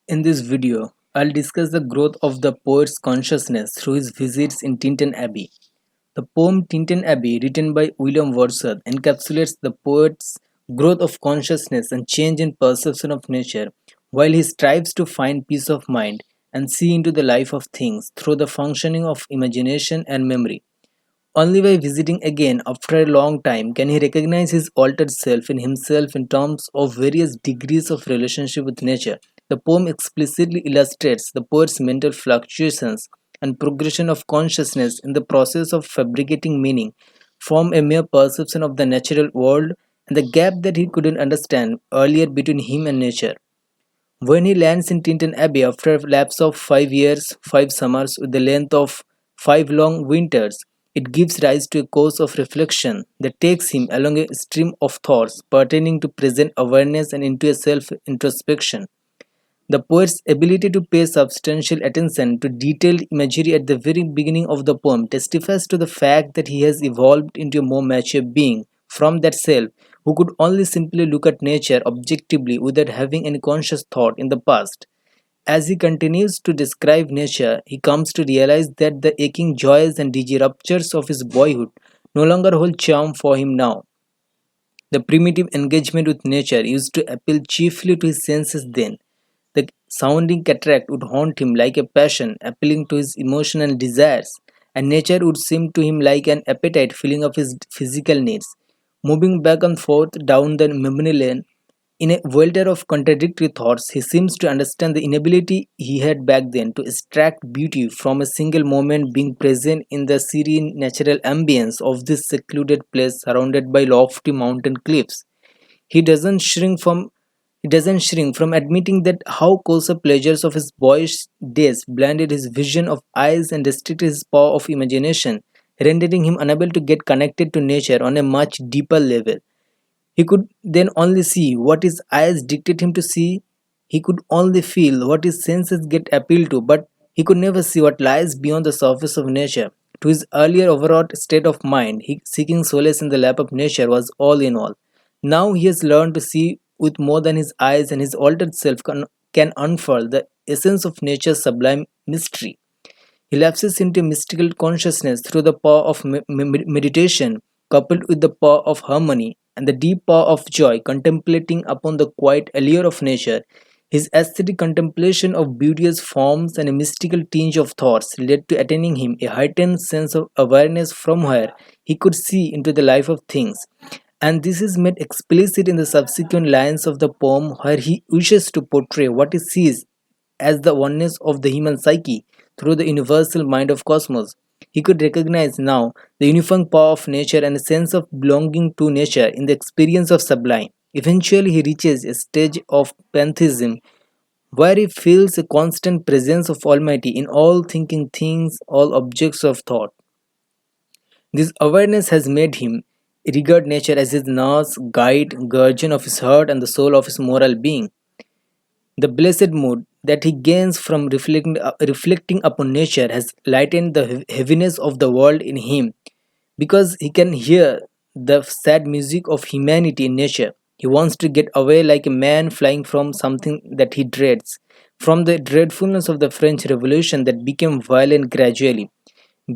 In this video, I'll discuss the growth of the poet's consciousness through his visits in Tinton Abbey. The poem Tinton Abbey, written by William Wordsworth, encapsulates the poet's growth of consciousness and change in perception of nature, while he strives to find peace of mind and see into the life of things through the functioning of imagination and memory. Only by visiting again after a long time can he recognize his altered self in himself in terms of various degrees of relationship with nature. The poem explicitly illustrates the poet's mental fluctuations and progression of consciousness in the process of fabricating meaning from a mere perception of the natural world and the gap that he couldn't understand earlier between him and nature. When he lands in Tinton Abbey after a lapse of 5 years, 5 summers, with the length of 5 long winters, it gives rise to a course of reflection that takes him along a stream of thoughts pertaining to present awareness and into a self introspection. The poet's ability to pay substantial attention to detailed imagery at the very beginning of the poem testifies to the fact that he has evolved into a more mature being from that self who could only simply look at nature objectively without having any conscious thought in the past. As he continues to describe nature, he comes to realize that the aching joys and dizzy raptures of his boyhood no longer hold charm for him now. The primitive engagement with nature used to appeal chiefly to his senses then. The sounding cataract would haunt him like a passion, appealing to his emotional desires, and nature would seem to him like an appetite filling up his physical needs. Moving back and forth down the memory lane, in a welter of contradictory thoughts, he seems to understand the inability he had back then to extract beauty from a single moment being present in the serene natural ambience of this secluded place surrounded by lofty mountain cliffs. He doesn't shrink from he doesn't shrink from admitting that how coarser pleasures of his boyish days blinded his vision of eyes and restricted his power of imagination, rendering him unable to get connected to nature on a much deeper level. He could then only see what his eyes dictate him to see. He could only feel what his senses get appealed to, but he could never see what lies beyond the surface of nature. To his earlier overwrought state of mind, he, seeking solace in the lap of nature was all in all. Now he has learned to see with more than his eyes, and his altered self can unfurl the essence of nature's sublime mystery. He lapses into mystical consciousness through the power of meditation, coupled with the power of harmony and the deep power of joy, contemplating upon the quiet allure of nature. His aesthetic contemplation of beauteous forms and a mystical tinge of thoughts led to attaining him a heightened sense of awareness from where he could see into the life of things. And this is made explicit in the subsequent lines of the poem, where he wishes to portray what he sees as the oneness of the human psyche through the universal mind of cosmos. He could recognize now the uniform power of nature and a sense of belonging to nature in the experience of sublime. Eventually, he reaches a stage of pantheism where he feels a constant presence of Almighty in all thinking things, all objects of thought. This awareness has made him regard nature as his nurse, guide, guardian of his heart and the soul of his moral being. The blessed mood that he gains from reflecting upon nature has lightened the heaviness of the world in him because he can hear the sad music of humanity in nature. He wants to get away like a man flying from something that he dreads, from the dreadfulness of the French Revolution that became violent gradually.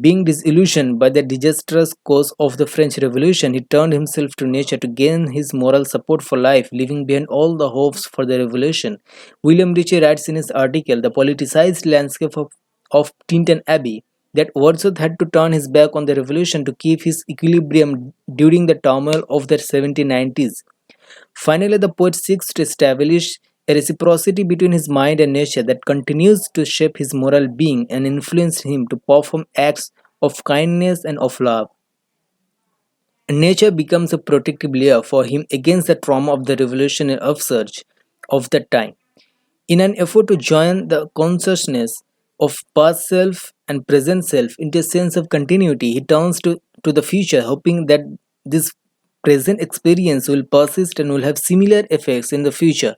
Being disillusioned by the disastrous course of the French Revolution, he turned himself to nature to gain his moral support for life, leaving behind all the hopes for the revolution. William Ritchie writes in his article, The Politicized Landscape of Tinton Abbey, that Wordsworth had to turn his back on the revolution to keep his equilibrium during the turmoil of the 1790s. Finally, the poet seeks to establish a reciprocity between his mind and nature that continues to shape his moral being and influence him to perform acts of kindness and of love. Nature becomes a protective layer for him against the trauma of the revolutionary upsurge of that time. In an effort to join the consciousness of past self and present self into a sense of continuity, he turns to the future, hoping that this present experience will persist and will have similar effects in the future.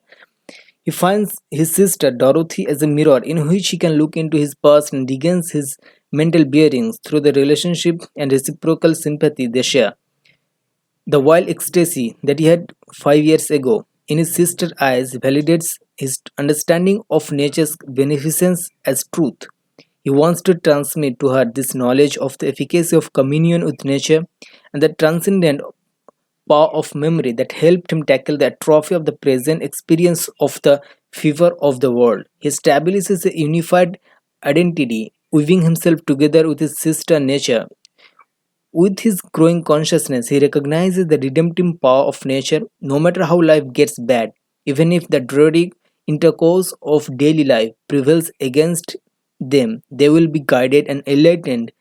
He finds his sister Dorothy as a mirror in which he can look into his past and regains his mental bearings through the relationship and reciprocal sympathy they share. The wild ecstasy that he had 5 years ago in his sister's eyes validates his understanding of nature's beneficence as truth. He wants to transmit to her this knowledge of the efficacy of communion with nature and the transcendent power of memory that helped him tackle the atrophy of the present experience of the fever of the world. He establishes a unified identity, weaving himself together with his sister nature. With his growing consciousness, he recognizes the redemptive power of nature no matter how life gets bad, even if the dreary intercourse of daily life prevails against them, they will be guided and enlightened,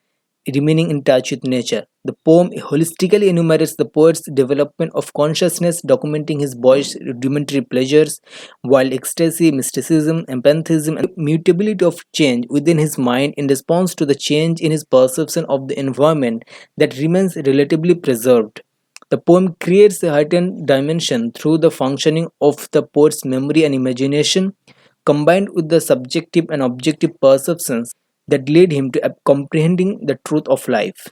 remaining in touch with nature. The poem holistically enumerates the poet's development of consciousness, documenting his boyish rudimentary pleasures, wild ecstasy, mysticism, empathism, and mutability of change within his mind in response to the change in his perception of the environment that remains relatively preserved. The poem creates a heightened dimension through the functioning of the poet's memory and imagination, combined with the subjective and objective perceptions that lead him to comprehending the truth of life.